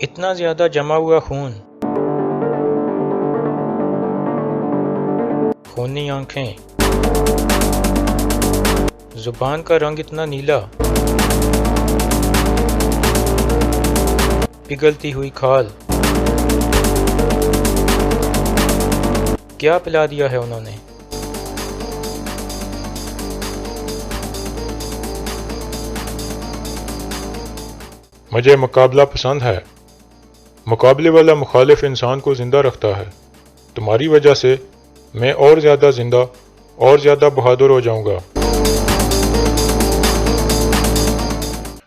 اتنا زیادہ جمع ہوا خون، خونی آنکھیں، زبان کا رنگ اتنا نیلا، پگھلتی ہوئی کھال، کیا پلا دیا ہے انہوں نے؟ مجھے مقابلہ پسند ہے۔ مقابلے والا مخالف انسان کو زندہ رکھتا ہے۔ تمہاری وجہ سے میں اور زیادہ زندہ اور زیادہ بہادر ہو جاؤں گا۔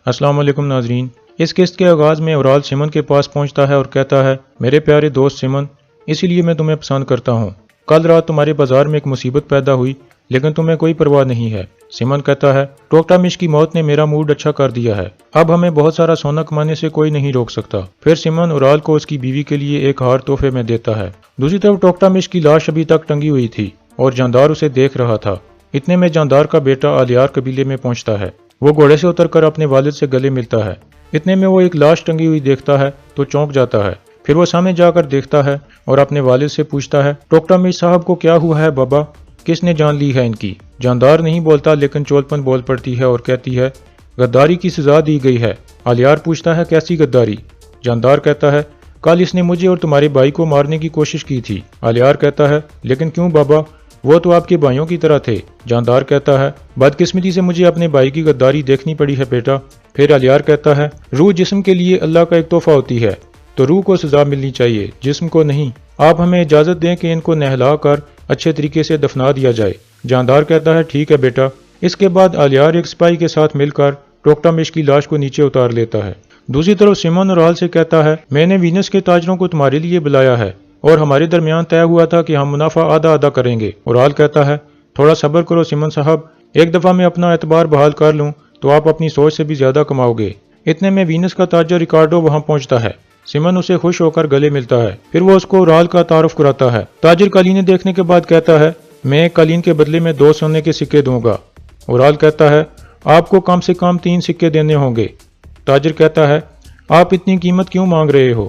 السلام علیکم ناظرین، اس قسط کے آغاز میں اورال سمن کے پاس پہنچتا ہے اور کہتا ہے، میرے پیارے دوست سمن، اسی لیے میں تمہیں پسند کرتا ہوں۔ کل رات تمہارے بازار میں ایک مصیبت پیدا ہوئی لیکن تمہیں کوئی پرواہ نہیں ہے۔ سمن کہتا ہے، ٹوکٹامش کی موت نے میرا موڈ اچھا کر دیا ہے، اب ہمیں بہت سارا سونا کمانے سے کوئی نہیں روک سکتا۔ پھر سمن اورال کو اس کی بیوی کے لیے ایک ہار تحفے میں دیتا ہے۔ دوسری طرف ٹوکٹامش کی لاش ابھی تک ٹنگی ہوئی تھی اور جاندار اسے دیکھ رہا تھا۔ اتنے میں جاندار کا بیٹا آلیار قبیلے میں پہنچتا ہے۔ وہ گھوڑے سے اتر کر اپنے والد سے گلے ملتا ہے۔ اتنے میں وہ ایک لاش ٹنگی ہوئی دیکھتا ہے تو چونک جاتا ہے۔ پھر وہ سامنے جا کر دیکھتا ہے اور اپنے والد سے پوچھتا ہے، ٹوکٹامش صاحب کو کیا ہوا ہے بابا؟ کس نے جان لی ہے ان کی؟ جاندار نہیں بولتا لیکن چولپن بول پڑتی ہے اور کہتی ہے، غداری کی سزا دی گئی ہے۔ آلیار پوچھتا ہے، کیسی غداری؟ جاندار کہتا ہے، کل اس نے مجھے اور تمہارے بھائی کو مارنے کی کوشش کی تھی۔ آلیار کہتا ہے، لیکن کیوں بابا؟ وہ تو آپ کے بھائیوں کی طرح تھے۔ جاندار کہتا ہے، بدقسمتی سے مجھے اپنے بھائی کی غداری دیکھنی پڑی ہے بیٹا۔ پھر آلیار کہتا ہے، روح جسم کے لیے اللہ کا ایک تحفہ ہوتی ہے تو روح کو سزا ملنی چاہیے، جسم کو نہیں۔ آپ ہمیں اجازت دیں کہ ان کو نہلا کر اچھے طریقے سے دفنا دیا جائے۔ جاندار کہتا ہے، ٹھیک ہے بیٹا۔ اس کے بعد آلیار ایک سپاہی کے ساتھ مل کر ٹوکٹامش کی لاش کو نیچے اتار لیتا ہے۔ دوسری طرف سمن اورال سے کہتا ہے، میں نے وینس کے تاجروں کو تمہارے لیے بلایا ہے اور ہمارے درمیان طے ہوا تھا کہ ہم منافع آدھا آدھا کریں گے۔ اورال کہتا ہے، تھوڑا صبر کرو سمن صاحب، ایک دفعہ میں اپنا اعتبار بحال کر لوں تو آپ اپنی سوچ سے بھی زیادہ کماؤ گے۔ اتنے میں وینس کا تاجر ریکارڈو وہاں پہنچتا ہے۔ سمن اسے خوش ہو کر گلے ملتا ہے، پھر وہ اس کو اورال کا تعارف کراتا ہے۔ تاجر قالینیں دیکھنے کے بعد کہتا ہے، میں قالین کے بدلے میں 2 سونے کے سکے دوں گا۔ اورال کہتا ہے، آپ کو کم سے کم 3 سکے دینے ہوں گے۔ تاجر کہتا ہے، آپ اتنی قیمت کیوں مانگ رہے ہو؟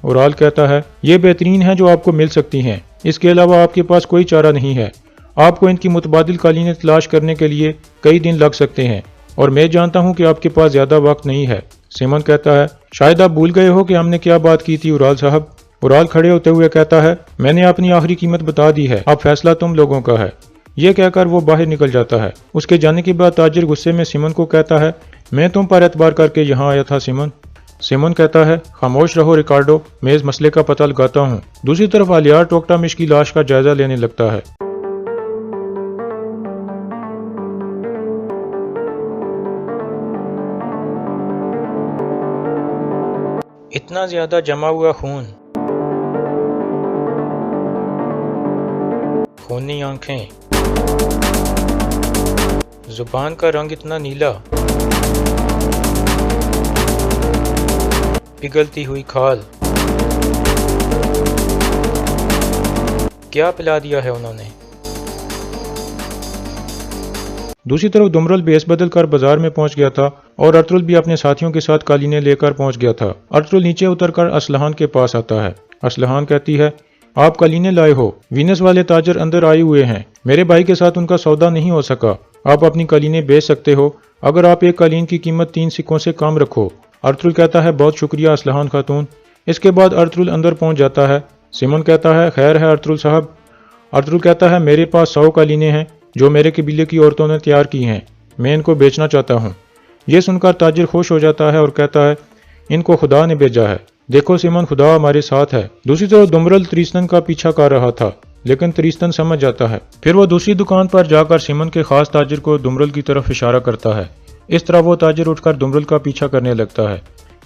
اورال کہتا ہے، یہ بہترین ہے جو آپ کو مل سکتی ہیں، اس کے علاوہ آپ کے پاس کوئی چارہ نہیں ہے۔ آپ کو ان کی متبادل قالینیں تلاش کرنے کے لیے کئی دن لگ سکتے ہیں اور میں جانتا ہوں کہ آپ کے پاس زیادہ وقت نہیں ہے۔ سمن کہتا ہے، شاید آپ بھول گئے ہو کہ ہم نے کیا بات کی تھی اورال صاحب۔ اورال کھڑے ہوتے ہوئے کہتا ہے، میں نے اپنی آخری قیمت بتا دی ہے، اب فیصلہ تم لوگوں کا ہے۔ یہ کہہ کر وہ باہر نکل جاتا ہے۔ اس کے جانے کے بعد تاجر غصے میں سمن کو کہتا ہے، میں تم پر اعتبار کر کے یہاں آیا تھا سمن۔ سمن کہتا ہے، خاموش رہو ریکارڈو، میں اس مسئلے کا پتہ لگاتا ہوں۔ دوسری طرف آلیار ٹوکٹامش کی لاش کا جائزہ لینے لگتا ہے۔ اتنا زیادہ جمع ہوا خون، خونی آنکھیں، زبان کا رنگ اتنا نیلا، پگھلتی ہوئی کھال، کیا پلا دیا ہے انہوں نے؟ دوسری طرف دمرل بیس بدل کر بازار میں پہنچ گیا تھا اور ارطغرل بھی اپنے ساتھیوں کے ساتھ قالینیں لے کر پہنچ گیا تھا۔ ارطغرل نیچے اتر کر اسلحان کے پاس آتا ہے۔ اسلحان کہتی ہے، آپ قالینیں لائے ہو، وینس والے تاجر اندر آئے ہوئے ہیں، میرے بھائی کے ساتھ ان کا سودا نہیں ہو سکا، آپ اپنی قالینیں بیچ سکتے ہو اگر آپ ایک قالین کی قیمت 3 سکوں سے کم رکھو۔ ارطغرل کہتا ہے، بہت شکریہ اسلحان خاتون۔ اس کے بعد ارطغرل اندر پہنچ جاتا ہے۔ سمن کہتا ہے، خیر ہے ارطغرل صاحب۔ ارطغرل کہتا ہے، میرے پاس 100 قالینیں ہیں جو میرے قبیلے کی عورتوں نے تیار کی ہیں، میں ان کو بیچنا چاہتا ہوں۔ یہ سن کر تاجر خوش ہو جاتا ہے اور کہتا ہے، ان کو خدا نے بھیجا ہے، دیکھو سمن، خدا ہمارے ساتھ ہے۔ دوسری طرف دمرل تریستن کا پیچھا کر رہا تھا لیکن تریستن سمجھ جاتا ہے۔ پھر وہ دوسری دکان پر جا کر سمن کے خاص تاجر کو دمرل کی طرف اشارہ کرتا ہے۔ اس طرح وہ تاجر اٹھ کر دمرل کا پیچھا کرنے لگتا ہے۔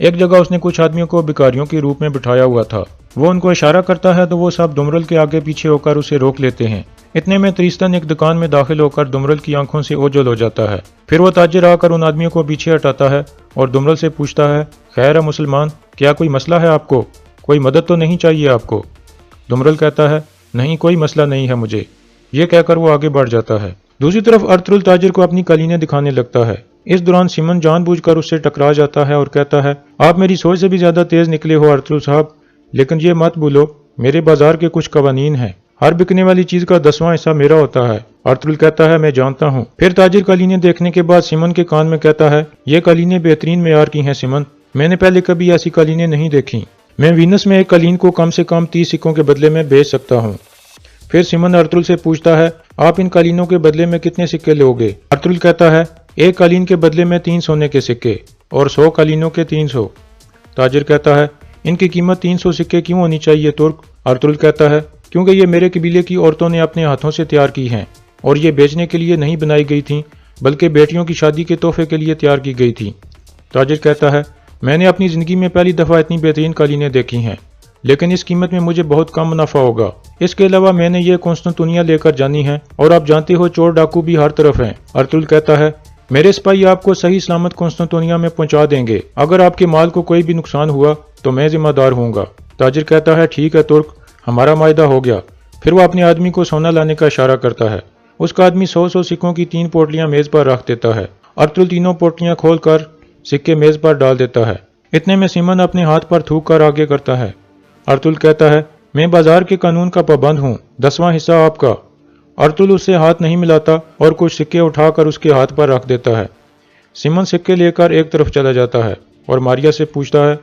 ایک جگہ اس نے کچھ آدمیوں کو بھکاریوں کے روپ میں بٹھایا ہوا تھا۔ وہ ان کو اشارہ کرتا ہے تو وہ سب دمرل کے آگے پیچھے ہو کر اسے روک لیتے ہیں۔ اتنے میں تریستن ایک دکان میں داخل ہو کر دمرل کی آنکھوں سے اوجھل ہو جاتا ہے۔ پھر وہ تاجر آ کر ان آدمیوں کو پیچھے ہٹاتا ہے اور دمرل سے پوچھتا ہے، خیر ہے مسلمان، کیا کوئی مسئلہ ہے آپ کو؟ کوئی مدد تو نہیں چاہیے آپ کو؟ دمرل کہتا ہے، نہیں کوئی مسئلہ نہیں ہے مجھے۔ یہ کہہ کر وہ آگے بڑھ جاتا ہے۔ دوسری طرف ارطغرل تاجر کو اپنی قالینیں دکھانے لگتا ہے۔ इस दौरान सिमन जानबूझकर उससे टकरा जाता है और कहता है, आप मेरी सोच से भी ज्यादा तेज निकले हो अर्तुल साहब, लेकिन ये मत भूलो मेरे बाजार के कुछ कवानीन हैं। हर बिकने वाली चीज का 10वां हिस्सा मेरा होता है। अर्तुल कहता है, मैं जानता हूँ। फिर ताजिर कालीनें देखने के बाद सिमन के कान में कहता है, ये कालीनें बेहतरीन मेयार की हैं सिमन, मैंने पहले कभी ऐसी कालीनें नहीं देखी। मैं वीनस में एक कालीन को कम से कम 30 सिक्कों के बदले में बेच सकता हूँ। फिर सिमन अर्तुल से पूछता है, आप इन कालीनों के बदले में कितने सिक्के लोगे? अर्तुल कहता है, एक कालीन के बदले में 3 सोने के सिक्के और 100 कालीनों के 300। ताजिर कहता है, इनकी कीमत 300 सिक्के क्यों होनी चाहिए तुर्क? अर्तुल कहता है, क्योंकि ये मेरे कबीले की औरतों ने अपने हाथों से तैयार की हैं और ये बेचने के लिए नहीं बनाई गई थी, बल्कि बेटियों की शादी के तोहफे के लिए तैयार की गई थी। ताजिर कहता है, मैंने अपनी जिंदगी में पहली दफा इतनी बेहतरीन कालीनें देखी हैं, लेकिन इस कीमत में मुझे बहुत कम मुनाफा होगा। इसके अलावा मैंने ये कॉन्स्टेंटिनोपल लेकर जानी है और आप जानते हो चोर डाकू भी हर तरफ हैं। अर्तुल कहता है, मेरे सिपाही आपको सही सलामत कॉन्स्टेंटिनोपल में पहुंचा देंगे। अगर आपके माल को कोई भी नुकसान हुआ तो मैं जिम्मेदार हूँगा। ताजिर कहता है, ठीक है तुर्क, हमारा मायदा हो गया। फिर वो अपने आदमी को सोना लाने का इशारा करता है। उसका आदमी 100 सिक्कों की 3 पोटलियां मेज पर रख देता है। अर्तुल तीनों पोटलियां खोलकर सिक्के मेज पर डाल देता है। इतने में सिमन अपने हाथ पर थूक कर आगे करता है। अर्तुल कहता है, मैं बाजार के कानून का पाबंद हूँ, 10वां हिस्सा आपका। अर्तुल उससे हाथ नहीं मिलाता और कुछ सिक्के उठाकर उसके हाथ पर रख देता है। सिमन सिक्के लेकर एक तरफ चला जाता है और मारिया से पूछता है,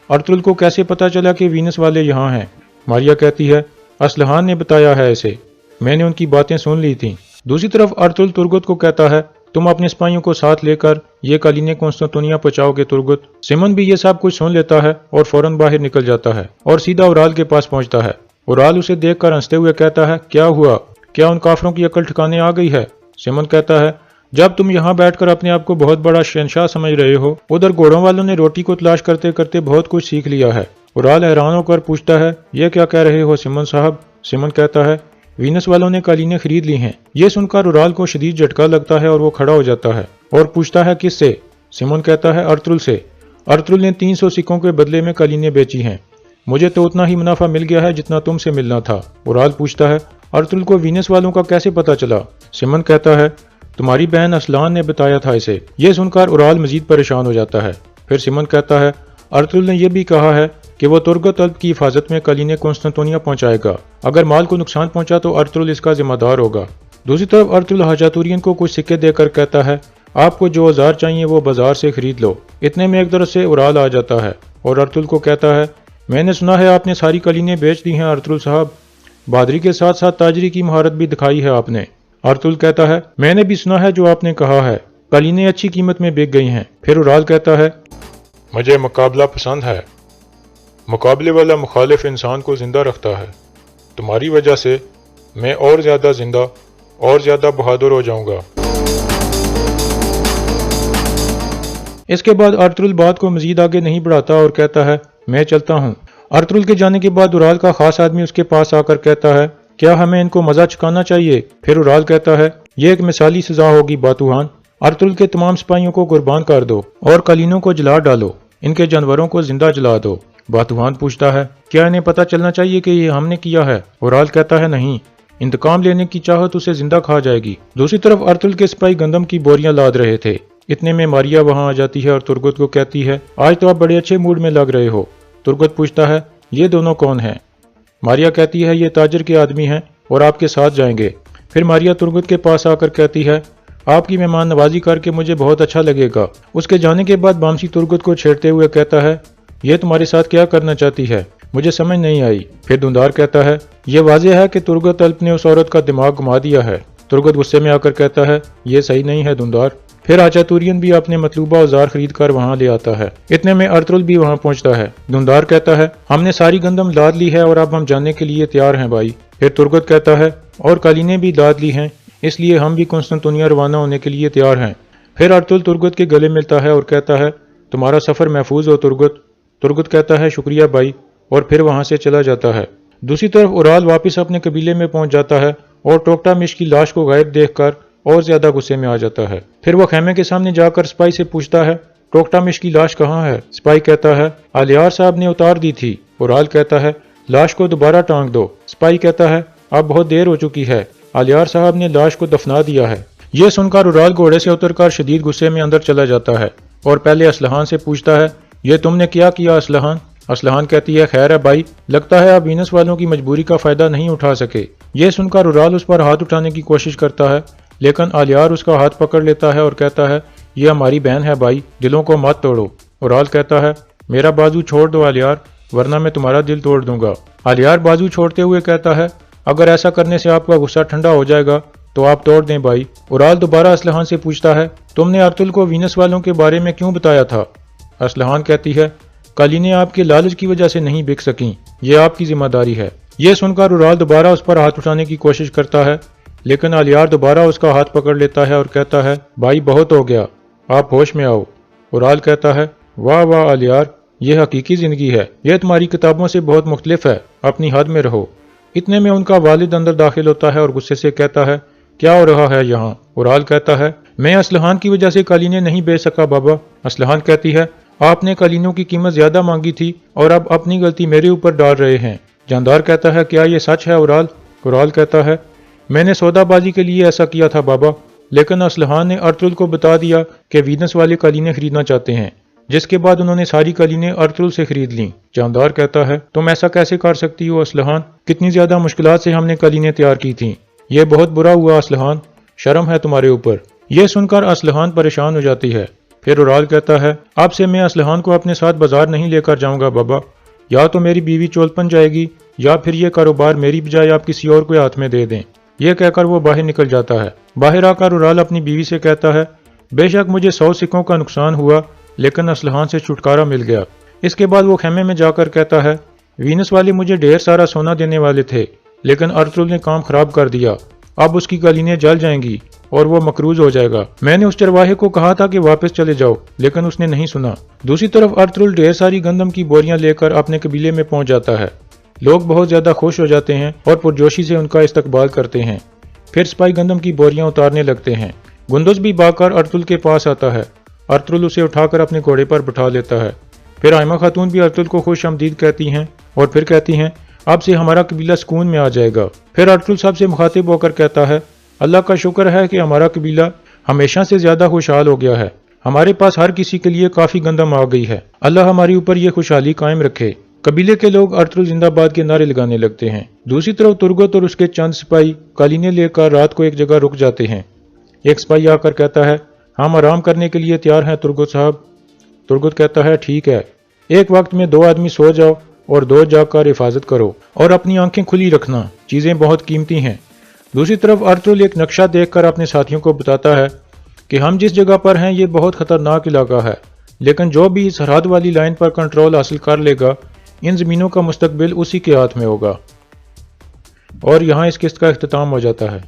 अर्तुल को कैसे पता चला कि वीनस वाले यहाँ हैं? मारिया कहती है, असलहान ने बताया है इसे, मैंने उनकी बातें सुन ली थी। दूसरी तरफ अर्तुल तुर्गुत को कहता है, तुम अपने सिपाहियों को साथ लेकर ये कालीनें कॉन्स्टेंटिनोपल पहुंचाओगे तुर्गुत। सिमन भी ये सब कुछ सुन लेता है और फौरन बाहर निकल जाता है और सीधा उराल के पास पहुंचता है। उराल उसे देखकर हंसते हुए कहता है, क्या हुआ? क्या उन काफरों की अकल ठिकाने आ गई है? सिमन कहता है, जब तुम यहाँ बैठकर अपने आप को बहुत बड़ा शहंशाह समझ रहे हो, उधर घोड़ों वालों ने रोटी को तलाश करते करते बहुत कुछ सीख लिया है। उराल हैरान होकर पूछता है, ये क्या कह रहे हो सिमन साहब? सिमन कहता है, वीनस वालों ने कालीनें खरीद ली हैं। ये सुनकर उराल को शदीद झटका लगता है और वो खड़ा हो जाता है और पूछता है, किससे? सिमन कहता है, अर्तुल से। अर्तुल ने 300 सिक्कों के बदले में कालीनें बेची हैं। मुझे तो उतना ही मुनाफा मिल गया है जितना तुमसे मिलना था। उराल पूछता है, अर्तुल को वीनस वालों का कैसे पता चला? सिमन कहता है, तुम्हारी बहन असलान ने बताया था इसे। ये सुनकर उराल मजीद परेशान हो जाता है। फिर सिमन कहता है, अर्तुल ने यह भी कहा है कि वो तुर्गत अल्प की हिफाजत में कालीनें कॉन्स्टेंटिनोपल पहुंचाएगा। अगर माल को नुकसान पहुंचा तो अर्तुल इसका जिम्मेदार होगा। दूसरी तरफ अर्तुल हाजातुरियन को कुछ सिक्के देकर कहता है, आपको जो औजार चाहिए वो बाजार से खरीद लो। इतने में एक तरफ से उराल आ जाता है और अर्तुल को कहता है, मैंने सुना है आपने सारी कालीनें बेच दी हैं अर्तुल साहब। बहादुरी के साथ साथ ताजरी की महारत भी दिखाई है आपने। अर्तुल कहता है, मैंने भी सुना है जो आपने कहा है, कालीनें अच्छी कीमत में बिक गई हैं। फिर उराल कहता है, मुझे मुकाबला पसंद है। मुकाबले वाला मुखालिफ इंसान को जिंदा रखता है। तुम्हारी वजह से मैं और ज़्यादा जिंदा और ज़्यादा बहादुर हो जाऊंगा। इसके बाद अर्तुल बात को मजीद आगे नहीं बढ़ाता और कहता है, मैं चलता हूँ। अर्तुल के जाने के बाद उराल का खास आदमी उसके पास आकर कहता है, क्या हमें इनको मजा चुकाना चाहिए? फिर उराल कहता है, यह एक मिसाली सजा होगी बातूहान। अर्तुल के तमाम सिपाहियों को कुर्बान कर दो और कालीनों को जला डालो, इनके जानवरों को जिंदा जला दो। बातूहान पूछता है, क्या इन्हें पता चलना चाहिए कि ये हमने किया है? उराल कहता है, नहीं, इंतकाम लेने की चाहत उसे जिंदा खा जाएगी। दूसरी तरफ अर्तुल के सिपाही गंदम की बोरियां लाद रहे थे। इतने में मारिया वहां आ जाती है और तुर्गुत को कहती है, आज तो आप बड़े अच्छे मूड में लग रहे हो। तुर्गुत पूछता है, ये दोनों कौन हैं? मारिया कहती है, ये ताजिर के आदमी हैं और आपके साथ जाएंगे। फिर मारिया तुर्गुत के पास आकर कहती है, आपकी मेहमान नवाजी करके मुझे बहुत अच्छा लगेगा। उसके जाने के बाद बामसी तुर्गुत को छेड़ते हुए कहता है, ये तुम्हारे साथ क्या करना चाहती है? मुझे समझ नहीं आई। फिर धुंधार कहता है, ये वाज़ेह है कि तुर्गत अल्प ने उस औरत का दिमाग घुमा दिया है। तुर्गत गुस्से में आकर कहता है, ये सही नहीं है धुंधार। फिर हाजातुरियन भी अपने मतलूबा औजार खरीद कर वहाँ ले आता है। इतने में अर्तुल भी वहाँ पहुँचता है। धुंधार कहता है, हमने सारी गंदम लाद ली है और अब हम जाने के लिए तैयार हैं भाई। फिर तुर्गत कहता है, और कालीनें भी लाद ली हैं, इसलिए हम भी कॉन्स्टेंटिनोपल रवाना होने के लिए तैयार हैं। फिर अर्तुल तुर्गत के गले मिलता है और कहता है, तुम्हारा सफ़र महफूज हो तुर्गत। तुर्गत कहता है, शुक्रिया भाई, और फिर वहाँ से चला जाता है। दूसरी तरफ उराल वापस अपने कबीले में पहुँच जाता है और टोकटामिश की लाश को गायब देखकर और ज्यादा गुस्से में आ जाता है। फिर वो खेमे के सामने जाकर सिपाही से पूछता है, टोकटामिश की लाश कहाँ है? सिपाही कहता है, आलियार साहब ने उतार दी थी। उराल कहता है, लाश को दोबारा टांग दो। सिपाही कहता है, अब बहुत देर हो चुकी है, आलियार साहब ने लाश को दफना दिया है। ये सुनकर उराल घोड़े से उतरकर शदीद गुस्से में अंदर चला जाता है और पहले असलहान से पूछता है, ये तुमने क्या किया असलहान? असलहान कहती है, खैर है भाई, लगता है आप वीनस वालों की मजबूरी का फायदा नहीं उठा सके। ये सुनकर उराल उस पर हाथ उठाने की कोशिश करता है, लेकिन आलियार उसका हाथ पकड़ लेता है और कहता है, ये हमारी बहन है भाई, दिलों को मत तोड़ो। उराल कहता है, मेरा बाजू छोड़ दो आलियार, वरना मैं तुम्हारा दिल तोड़ दूंगा। आलियार बाजू छोड़ते हुए कहता है, अगर ऐसा करने से आपका गुस्सा ठंडा हो जाएगा तो आप तोड़ दें भाई। उराल दोबारा असलहान से पूछता है, तुमने अर्तुल को वीनस वालों के बारे में क्यों बताया था? असलहान कहती है, कालीनें आपके लालच की वजह से नहीं बिक सकीं, ये आपकी जिम्मेदारी है। ये सुनकर उराल दोबारा उस पर हाथ उठाने की कोशिश करता है, लेकिन आलियार दोबारा उसका हाथ पकड़ लेता है और कहता है, भाई बहुत हो गया, आप होश में आओ। उराल कहता है, वाह वाह आलियार, यह हकीकी जिंदगी है, यह तुम्हारी किताबों से बहुत मुख्तलिफ है, अपनी हद में रहो। इतने में उनका वालिद अंदर दाखिल होता है और गुस्से से कहता है, क्या हो रहा है यहाँ? उराल कहता है, मैं असलहान की वजह से कालीनें नहीं बेच सका बाबा। असलहान कहती है, आपने कालीनों की कीमत ज्यादा मांगी थी और अब अपनी गलती मेरे ऊपर डाल रहे हैं। जानदार कहता है, क्या ये सच है उराल? उराल कहता है, मैंने सौदाबाजी के लिए ऐसा किया था बाबा, लेकिन असलहान ने अर्तुल को बता दिया कि वीनस वाले कालीनें खरीदना चाहते हैं, जिसके बाद उन्होंने सारी कालीनें अर्तुल से खरीद लीं। जानदार कहता है, तुम ऐसा कैसे कर सकती हो असलहान? कितनी ज्यादा मुश्किलात से हमने कालीनें तैयार की थीं। यह बहुत बुरा हुआ असलहान, शर्म है तुम्हारे ऊपर। यह सुनकर असलहान परेशान हो जाती है। फिर उराल कहता है, अब से मैं असलहान को अपने साथ बाजार नहीं लेकर जाऊंगा बाबा, या तो मेरी बीवी चोलपन जाएगी या फिर यह कारोबार मेरी बजाय आप किसी और को हाथ में दे दें। यह कहकर वो बाहर निकल जाता है। बाहर आकर उराल अपनी बीवी से कहता है, बेशक मुझे 100 सिक्कों का नुकसान हुआ, लेकिन असलहान से छुटकारा मिल गया। इसके बाद वो खेमे में जाकर कहता है, वीनस वाले मुझे ढेर सारा सोना देने वाले थे, लेकिन अर्तुल ने काम खराब कर दिया। अब उसकी कालीनें जल जाएंगी और वो मकरूज हो जाएगा। मैंने उस चरवाहे को कहा था कि वापस चले जाओ, लेकिन उसने नहीं सुना। दूसरी तरफ अर्तुल ढेर सारी गंदम की बोरियां लेकर अपने कबीले में पहुंच जाता है। लोग बहुत ज्यादा खुश हो जाते हैं और पुरजोशी से उनका इस्तकबाल करते हैं। फिर सिपाही गंदम की बोरियां उतारने लगते हैं। गुंदुज भी भागकर अर्तुल के पास आता है। अर्तुल उसे उठाकर अपने घोड़े पर बिठा लेता है। फिर आयमा खातून भी अर्तुल को खुश आमदीद कहती हैं और फिर कहती हैं, अब से हमारा कबीला सुकून में आ जाएगा। फिर अर्तुल सबसे मुखातिब होकर कहता है, अल्लाह का शुक्र है कि हमारा कबीला हमेशा से ज्यादा खुशहाल हो गया है। हमारे पास हर किसी के लिए काफी गंदम आ गई है। अल्लाह हमारे ऊपर ये खुशहाली कायम रखे। कबीले के लोग अर्तुल जिंदाबाद के नारे लगाने लगते हैं। दूसरी तरफ तुर्गत और उसके चंद सिपाही कालीनें लेकर रात को एक जगह रुक जाते हैं। एक सिपाही आकर कहता है, हम आराम करने के लिए तैयार हैं तुर्गत साहब। तुर्गत कहता है, ठीक है, एक वक्त में 2 आदमी सो जाओ और 2 जागकर हिफाजत करो और अपनी आंखें खुली रखना, चीजें बहुत कीमती हैं। दूसरी तरफ अर्तुल एक नक्शा देखकर अपने साथियों को बताता है कि हम जिस जगह पर हैं ये बहुत खतरनाक इलाका है, लेकिन जो भी इस सरहद वाली लाइन पर कंट्रोल हासिल कर लेगा, इन जमीनों का मुस्तकबिल उसी के हाथ में होगा। और यहाँ इस किस्त का इख्तिताम हो जाता है।